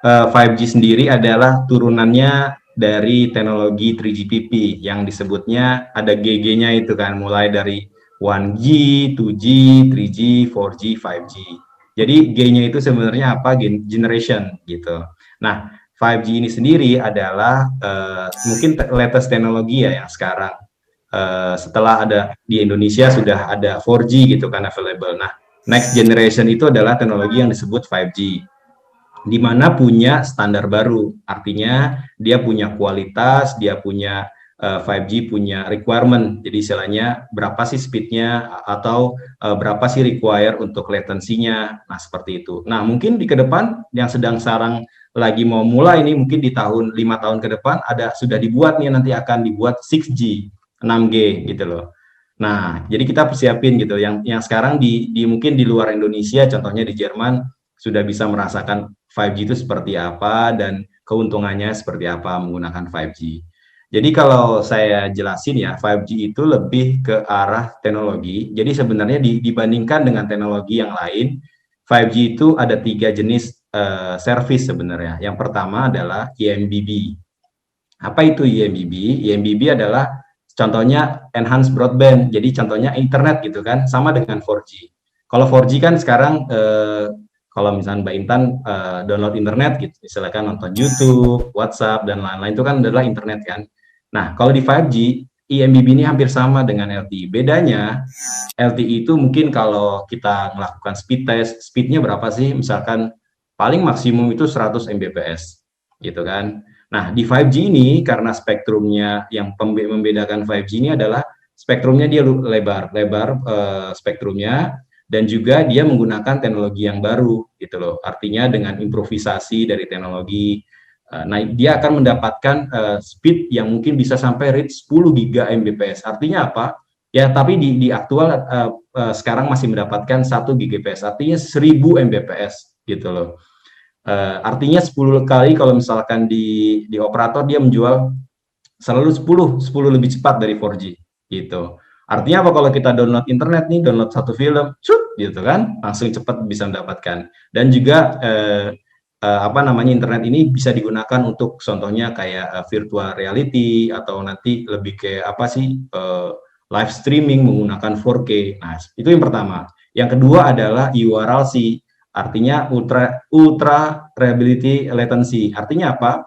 5G sendiri adalah turunannya dari teknologi 3GPP yang disebutnya ada GG-nya itu kan, mulai dari 1G, 2G, 3G, 4G, 5G. Jadi G-nya itu sebenarnya apa? Generation gitu. Nah, 5G ini sendiri adalah mungkin latest teknologi ya yang sekarang. Setelah ada di Indonesia sudah ada 4G gitu kan available. Nah, next generation itu adalah teknologi yang disebut 5G, di mana punya standar baru. Artinya dia punya kualitas, dia punya 5G punya requirement. Jadi istilahnya berapa sih speednya atau berapa sih require untuk latensinya. Nah, seperti itu. Nah, mungkin di ke depan yang sedang sekarang lagi mau mulai ini mungkin di tahun 5 tahun ke depan ada sudah dibuat nih, nanti akan dibuat 6G, 6G gitu loh. Nah, jadi kita persiapin gitu. Yang sekarang di mungkin di luar Indonesia, contohnya di Jerman sudah bisa merasakan 5G itu seperti apa dan keuntungannya seperti apa menggunakan 5G. Jadi kalau saya jelasin ya, 5G itu lebih ke arah teknologi. Jadi sebenarnya dibandingkan dengan teknologi yang lain, 5G itu ada 3 jenis service sebenarnya. Yang pertama adalah eMBB. Apa itu eMBB? eMBB adalah contohnya enhanced broadband. Jadi contohnya internet gitu kan, sama dengan 4G. Kalau 4G kan sekarang kalau misalnya Mbak Intan download internet gitu, misalkan nonton YouTube, WhatsApp dan lain-lain itu kan adalah internet kan. Nah, kalau di 5G, eMBB ini hampir sama dengan LTE. Bedanya LTE itu mungkin kalau kita melakukan speed test, speednya berapa sih? Misalkan paling maksimum itu 100 Mbps gitu kan. Nah, di 5G ini karena spektrumnya yang membedakan 5G ini adalah spektrumnya dia lebar spektrumnya, dan juga dia menggunakan teknologi yang baru gitu loh. Artinya dengan improvisasi dari teknologi, nah dia akan mendapatkan speed yang mungkin bisa sampai reach 10 giga Mbps. Artinya apa? Ya, tapi di aktual sekarang masih mendapatkan 1 Gbps, artinya 1000 Mbps gitu loh. Artinya 10 kali kalau misalkan di operator dia menjual selalu 10 lebih cepat dari 4G gitu. Artinya apa, kalau kita download internet nih, download satu film, cut gitu kan, langsung cepat bisa mendapatkan. Dan juga apa namanya, internet ini bisa digunakan untuk contohnya kayak virtual reality atau nanti lebih kayak apa sih, live streaming menggunakan 4K. Nah, itu yang pertama. Yang kedua adalah URLC, artinya ultra reliability latency. Artinya apa?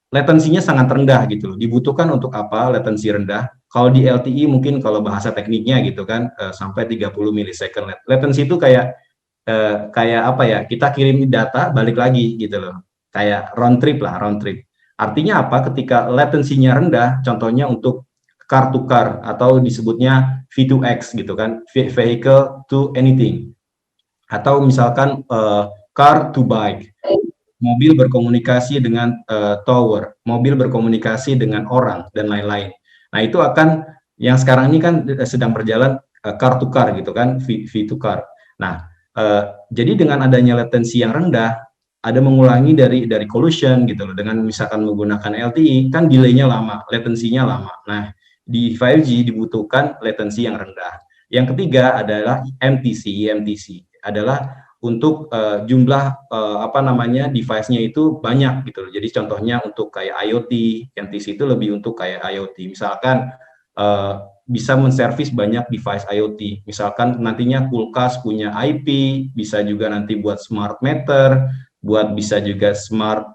Latensinya sangat rendah gitu loh. Dibutuhkan untuk apa latensi rendah? Kalau di LTE mungkin kalau bahasa tekniknya gitu kan sampai 30 milisecond. Latensi itu kayak apa ya? Kita kirim data balik lagi gitu loh. Kayak round trip lah, round trip. Artinya apa? Ketika latensinya rendah, contohnya untuk car to car atau disebutnya V2X gitu kan, vehicle to anything. Atau misalkan car to bike, mobil berkomunikasi dengan tower, mobil berkomunikasi dengan orang dan lain-lain. Nah, itu akan yang sekarang ini kan sedang berjalan car to car gitu kan, V to car. Nah, jadi dengan adanya latensi yang rendah, ada mengulangi dari collision gitu loh. Dengan misalkan menggunakan LTE kan delaynya lama, latensinya lama. Nah, di 5G dibutuhkan latensi yang rendah. Yang ketiga adalah MTC. MTC adalah untuk jumlah apa namanya device-nya itu banyak gitu loh. Jadi contohnya untuk kayak IoT, MTC itu lebih untuk kayak IoT. Misalkan bisa menservis banyak device IoT. Misalkan nantinya kulkas punya IP, bisa juga nanti buat smart meter, buat bisa juga smart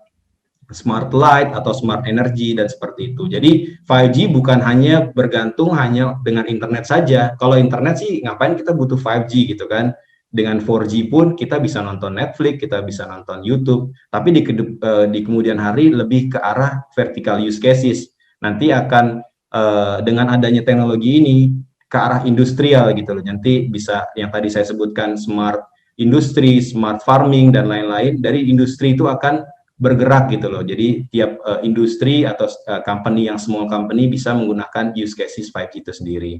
light atau smart energy dan seperti itu. Jadi 5G bukan hanya bergantung hanya dengan internet saja. Kalau internet sih ngapain kita butuh 5G gitu kan? Dengan 4G pun kita bisa nonton Netflix, kita bisa nonton YouTube. Tapi di kemudian hari lebih ke arah vertical use cases. Nanti akan dengan adanya teknologi ini ke arah industrial gitu loh. Nanti bisa yang tadi saya sebutkan smart industri, smart farming dan lain-lain. Dari industri itu akan bergerak gitu loh. Jadi tiap industri atau company yang small company bisa menggunakan use cases 5G itu sendiri.